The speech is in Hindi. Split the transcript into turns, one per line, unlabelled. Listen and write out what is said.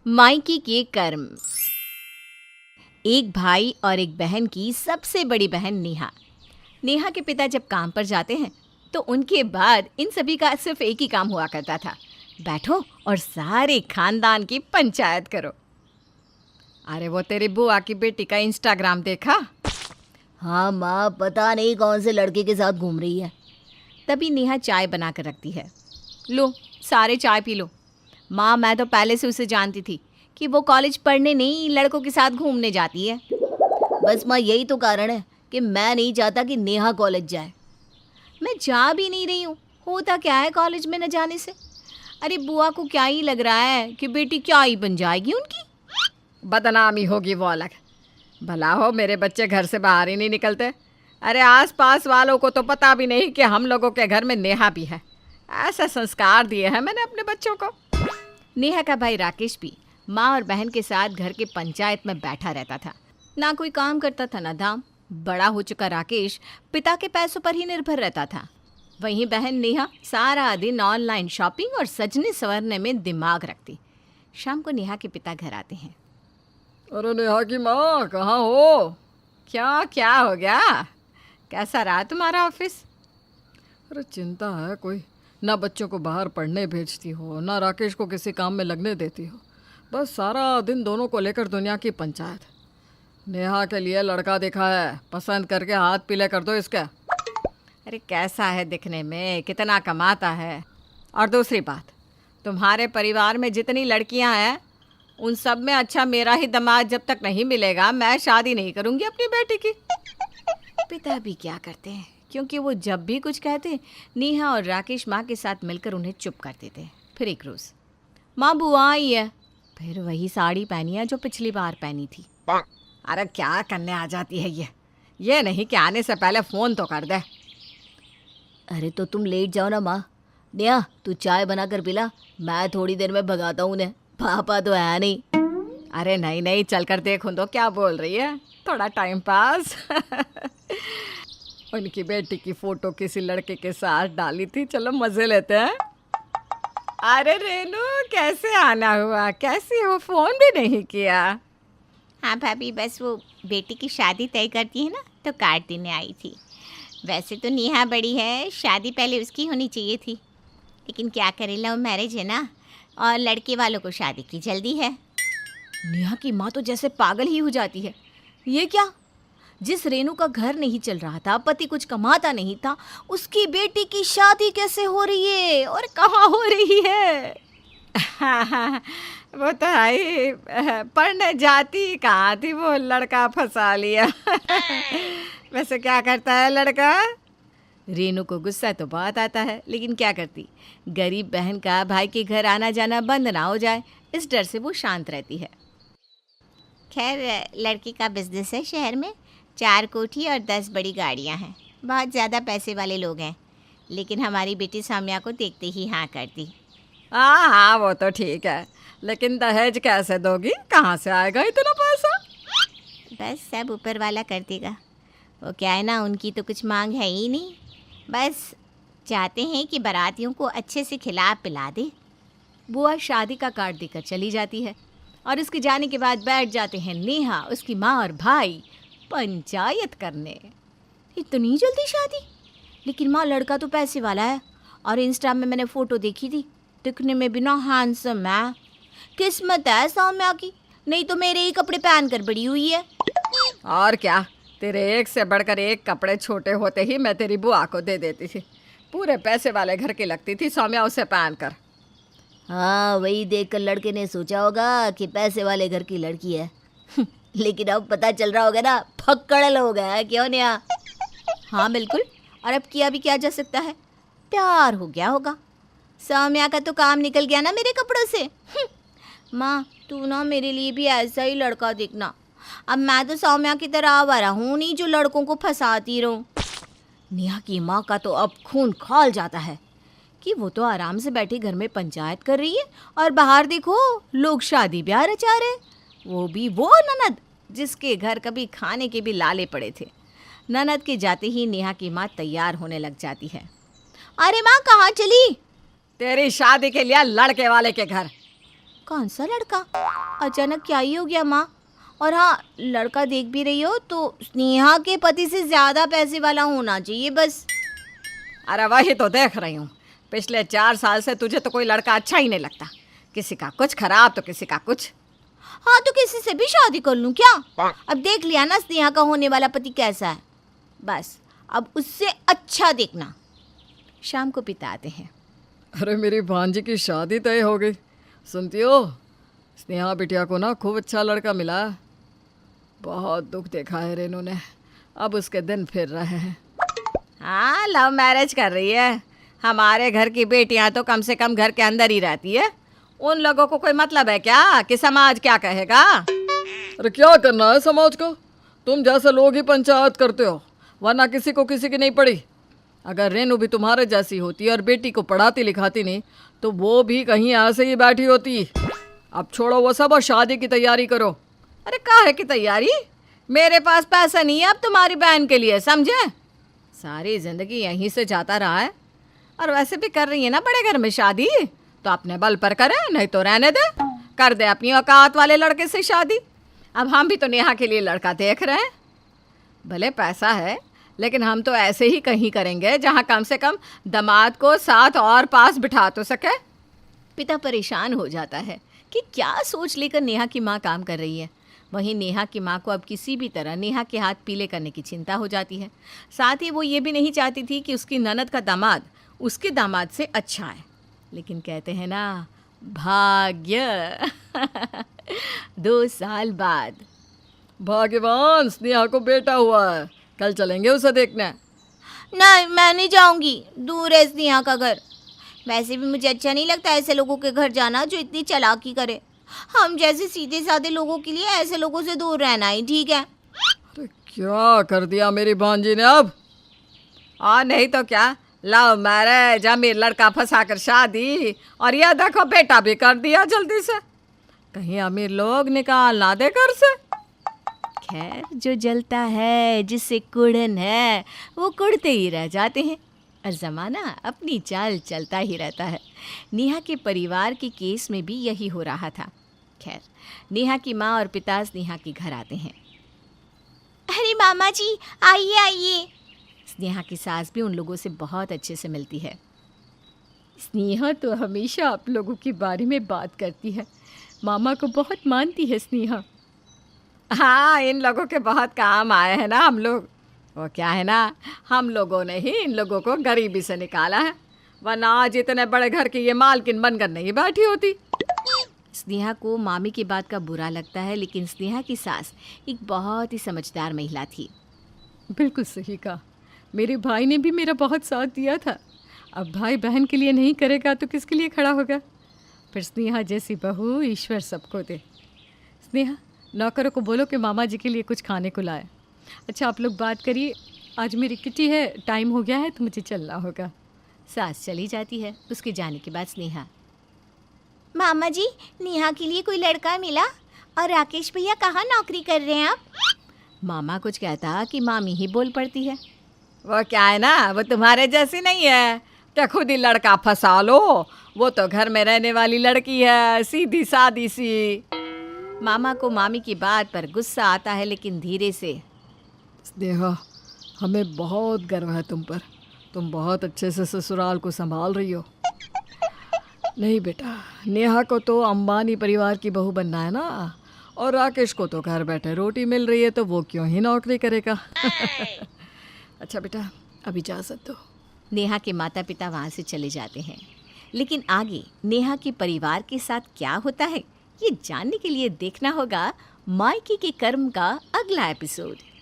मायके के कर्म। एक भाई और एक बहन की सबसे बड़ी बहन नेहा। नेहा के पिता जब काम पर जाते हैं तो उनके बाद इन सभी का सिर्फ एक ही काम हुआ करता था, बैठो और सारे खानदान की पंचायत करो। अरे वो तेरी बुआ की बेटी का इंस्टाग्राम देखा?
हाँ माँ, पता नहीं कौन से लड़के के साथ घूम रही है।
तभी नेहा चाय बना कर रखती है। लो सारे चाय पी लो। माँ, मैं तो पहले से उसे जानती थी कि वो कॉलेज पढ़ने नहीं लड़कों के साथ घूमने जाती है।
बस माँ, यही तो कारण है कि मैं नहीं चाहता कि नेहा कॉलेज जाए।
मैं जा भी नहीं रही हूँ, होता क्या है कॉलेज में न जाने से? अरे बुआ को क्या ही लग रहा है कि बेटी क्या ही बन जाएगी उनकी? बदनामी होगी वो अलग। भला हो मेरे बच्चे घर से बाहर ही नहीं निकलते। अरे आसपास वालों को तो पता भी नहीं कि हम लोगों के घर में नेहा भी है। ऐसा संस्कार दिए हैं मैंने अपने बच्चों को। नेहा का भाई राकेश भी माँ और बहन के साथ घर के पंचायत में बैठा रहता था। ना कोई काम करता था ना दाम। बड़ा हो चुका राकेश पिता के पैसों पर ही निर्भर रहता था। वहीं बहन नेहा सारा दिन ऑनलाइन शॉपिंग और सजने संवरने में दिमाग रखती। शाम को नेहा के पिता घर आते हैं।
अरे नेहा की माँ, कहाँ हो?
क्या हो गया? कैसा रहा तुम्हारा ऑफिस?
अरे चिंता है कोई। ना बच्चों को बाहर पढ़ने भेजती हो, ना राकेश को किसी काम में लगने देती हो। बस सारा दिन दोनों को लेकर दुनिया की पंचायत। नेहा के लिए लड़का देखा है, पसंद करके हाथ पीले कर दो इसके।
अरे कैसा है दिखने में, कितना कमाता है? और दूसरी बात, तुम्हारे परिवार में जितनी लड़कियां हैं उन सब में अच्छा मेरा ही दामाद जब तक नहीं मिलेगा मैं शादी नहीं करूंगी अपनी बेटी की। पिता भी क्या करते हैं, क्योंकि वो जब भी कुछ कहते नेहा और राकेश माँ के साथ मिलकर उन्हें चुप कर देते। फिर एक रोज़ माँ बुआ आई है, फिर वही साड़ी पहनी है जो पिछली बार पहनी थी। अरे क्या करने आ जाती है ये नहीं कि आने से पहले फ़ोन तो कर दे।
अरे तो तुम लेट जाओ ना माँ। नेहा, तू चाय बना कर पिला, मैं थोड़ी देर में भगाता हूँ उन्हें। पापा तो है नहीं।
अरे नहीं, चल कर देखूँ तो क्या बोल रही है, थोड़ा टाइम पास। उनकी बेटी की फ़ोटो किसी लड़के के साथ डाली थी, चलो मज़े लेते हैं। अरे रेनू, कैसे आना हुआ? कैसी हो? फ़ोन भी नहीं किया।
हाँ भाभी, बस वो बेटी की शादी तय करती है ना, तो कार्ड देने आई थी। वैसे तो नेहा बड़ी है, शादी पहले उसकी होनी चाहिए थी, लेकिन क्या करे, लव मैरिज है ना, और लड़के वालों को शादी की जल्दी है।
नेहा की माँ तो जैसे पागल ही हो जाती है। ये क्या? जिस रेनू का घर नहीं चल रहा था, पति कुछ कमाता नहीं था, उसकी बेटी की शादी कैसे हो रही है और कहाँ हो रही है? वो तो है ही, पढ़ने जाती कहाँ थी, वो लड़का फंसा लिया। वैसे क्या करता है लड़का? रेनू को गुस्सा तो बहुत आता है, लेकिन क्या करती, गरीब बहन का भाई के घर आना जाना बंद ना हो जाए, इस डर से वो शांत रहती है।
खैर, लड़की का बिजनेस है शहर में, 4 कोठी और 10 बड़ी गाड़ियाँ हैं, बहुत ज़्यादा पैसे वाले लोग हैं, लेकिन हमारी बेटी साम्या को देखते ही हाँ कर दी।
हाँ, वो तो ठीक है, लेकिन दहेज कैसे दोगी? कहाँ से आएगा इतना पैसा?
बस सब ऊपर वाला कर देगा। वो क्या है ना, उनकी तो कुछ मांग है ही नहीं, बस चाहते हैं कि बारातियों को अच्छे से खिला पिला दे।
बुआ शादी का कार्ड देकर चली जाती है और उसके जाने के बाद बैठ जाते हैं नेहा, उसकी माँ और भाई पंचायत करने। इतनी जल्दी शादी? लेकिन माँ, लड़का तो पैसे वाला है और इंस्टा में मैंने फ़ोटो देखी थी, दिखने में भी ना हैंडसम है। किस्मत है सौम्या की, नहीं तो मेरे ही कपड़े पहन कर बड़ी हुई है।
और क्या, तेरे एक से बढ़कर एक कपड़े छोटे होते ही मैं तेरी बुआ को दे देती थी। पूरे पैसे वाले घर की लगती थी सौम्या उसे पहन कर।
हाँ, वही देखकर लड़के ने सोचा होगा कि पैसे वाले घर की लड़की है। लेकिन अब पता चल रहा होगा ना, फक्कड़ हो गया है, क्यों नेहा?
हाँ बिल्कुल, और अब किया भी क्या जा सकता है, प्यार हो गया होगा। सौम्या का तो काम निकल गया ना मेरे कपड़ों से। माँ, तू ना मेरे लिए भी ऐसा ही लड़का देखना। अब मैं तो सौम्या की तरह आवारा हूँ नहीं जो लड़कों को फंसाती रहूँ। नेहा की माँ का तो अब खून खौल जाता है कि वो तो आराम से बैठी घर में पंचायत कर रही है और बाहर देखो लोग शादी ब्याह रचा रहे, वो भी वो ननद जिसके घर कभी खाने के भी लाले पड़े थे। ननद के जाते ही नेहा की माँ तैयार होने लग जाती है। अरे माँ, कहाँ चली?
तेरी शादी के लिए लड़के वाले के घर।
कौन सा लड़का? अचानक क्या ही हो गया माँ? और हाँ, लड़का देख भी रही हो तो स्नेहा के पति से ज़्यादा पैसे वाला होना चाहिए बस।
अरे वही तो देख रही हूँ, पिछले 4 साल से तुझे तो कोई लड़का अच्छा ही नहीं लगता। किसी का कुछ खराब तो किसी का कुछ।
हाँ तो किसी से भी शादी कर लूँ क्या? अब देख लिया ना स्नेहा का होने वाला पति कैसा है, बस अब उससे अच्छा देखना। शाम को पिता आते हैं।
अरे मेरी भांजी की शादी तय हो गई। सुनती हो, स्नेहा बिटिया को ना खूब अच्छा लड़का मिला है। बहुत दुख देखा है रेनू ने, अब उसके दिन फिर रहे हैं।
हाँ, लव मैरिज कर रही है। हमारे घर की बेटियां तो कम से कम घर के अंदर ही रहती है। उन लोगों को कोई मतलब है क्या कि समाज क्या कहेगा?
अरे क्या करना है समाज को? तुम जैसे लोग ही पंचायत करते हो, वरना किसी को किसी की नहीं पड़ी। अगर रेनू भी तुम्हारे जैसी होती और बेटी को पढ़ाती लिखाती नहीं तो वो भी कहीं ऐसे ही बैठी होती। अब छोड़ो वो सब और शादी की तैयारी करो।
अरे काहे की तैयारी? मेरे पास पैसा नहीं है अब तुम्हारी बहन के लिए, समझे? सारी जिंदगी यहीं से जाता रहा है, और वैसे भी कर रही है ना बड़े घर में शादी, तो अपने बल पर करे, नहीं तो रहने दे। कर दे अपनी औकात वाले लड़के से शादी। अब हम भी तो नेहा के लिए लड़का देख रहे हैं। भले पैसा है, लेकिन हम तो ऐसे ही कहीं करेंगे जहाँ कम से कम दामाद को साथ और पास बिठा तो सके। पिता परेशान हो जाता है कि क्या सोच लेकर नेहा की माँ काम कर रही है। वहीं नेहा की माँ को अब किसी भी तरह नेहा के हाथ पीले करने की चिंता हो जाती है। साथ ही वो ये भी नहीं चाहती थी कि उसकी ननद का दामाद उसके दामाद से अच्छा है। लेकिन कहते हैं ना, भाग्य। 2 साल बाद
भाग्यवान, स्नेहा को बेटा हुआ है, कल चलेंगे उसे देखने।
नहीं, मैं नहीं जाऊंगी, दूर है स्नेहा का घर। वैसे भी मुझे अच्छा नहीं लगता ऐसे लोगों के घर जाना जो इतनी चालाकी करे। हम जैसे सीधे साधे लोगों के लिए ऐसे लोगों से दूर रहना ही ठीक है।
अरे क्या कर दिया मेरी भांजी ने अब?
और नहीं तो क्या, लव मैरिज, अमीर लड़का फंसा कर शादी, और यह देखो बेटा भी कर दिया जल्दी से। कहीं अमीर लोग निकाल ना दे घर से। खैर, जो जलता है, जिससे कुड़न है, वो कुड़ते ही रह जाते हैं, और ज़माना अपनी चाल चलता ही रहता है। नेहा के परिवार के केस में भी यही हो रहा था। खैर, नेहा की माँ और पिता स्नेहा के घर आते हैं। अरे मामा जी, आइए आइए। स्नेहा की सास भी उन लोगों से बहुत अच्छे से मिलती है। स्नेहा तो हमेशा आप लोगों के बारे में बात करती है, मामा को बहुत मानती है स्नेहा। हाँ, इन लोगों के बहुत काम आए हैं ना हम लोग। वो क्या है ना, हम लोगों ने ही इन लोगों को गरीबी से निकाला है, वरना आज इतने बड़े घर की ये मालकिन बनकर नहीं बैठी होती। स्नेहा को मामी की बात का बुरा लगता है, लेकिन स्नेहा की सास एक बहुत ही समझदार महिला थी। बिल्कुल सही कहा, मेरे भाई ने भी मेरा बहुत साथ दिया था। अब भाई बहन के लिए नहीं करेगा तो किसके लिए खड़ा होगा? फिर स्नेहा जैसी बहू ईश्वर सबको दे। स्नेहा, नौकरों को बोलो कि मामा जी के लिए कुछ खाने को लाए। अच्छा, आप लोग बात करिए, आज मेरी किटी है, टाइम हो गया है तो मुझे चलना होगा। सास चली जाती है। उसके जाने के बाद स्नेहा, मामा जी, नेहा के लिए कोई लड़का मिला? और राकेश भैया कहाँ नौकरी कर रहे हैं आप? मामा कुछ कहता कि मामी ही बोल पड़ती है। वो क्या है ना, वो तुम्हारे जैसी नहीं है, क्या खुद ही लड़का फंसा लो। वो तो घर में रहने वाली लड़की है, सीधी सादी सी। मामा को मामी की बात पर गुस्सा आता है, लेकिन धीरे से।
स्नेहा, हमें बहुत गर्व है तुम पर, तुम बहुत अच्छे से ससुराल को संभाल रही हो। नहीं बेटा, नेहा को तो अंबानी परिवार की बहू बनना है ना, और राकेश को तो घर बैठे रोटी मिल रही है, तो वो क्यों ही नौकरी करेगा। अच्छा बेटा, अब इजाज़त दो।
नेहा के माता पिता वहाँ से चले जाते हैं, लेकिन आगे नेहा के परिवार के साथ क्या होता है, ये जानने के लिए देखना होगा मायके के कर्म का अगला एपिसोड।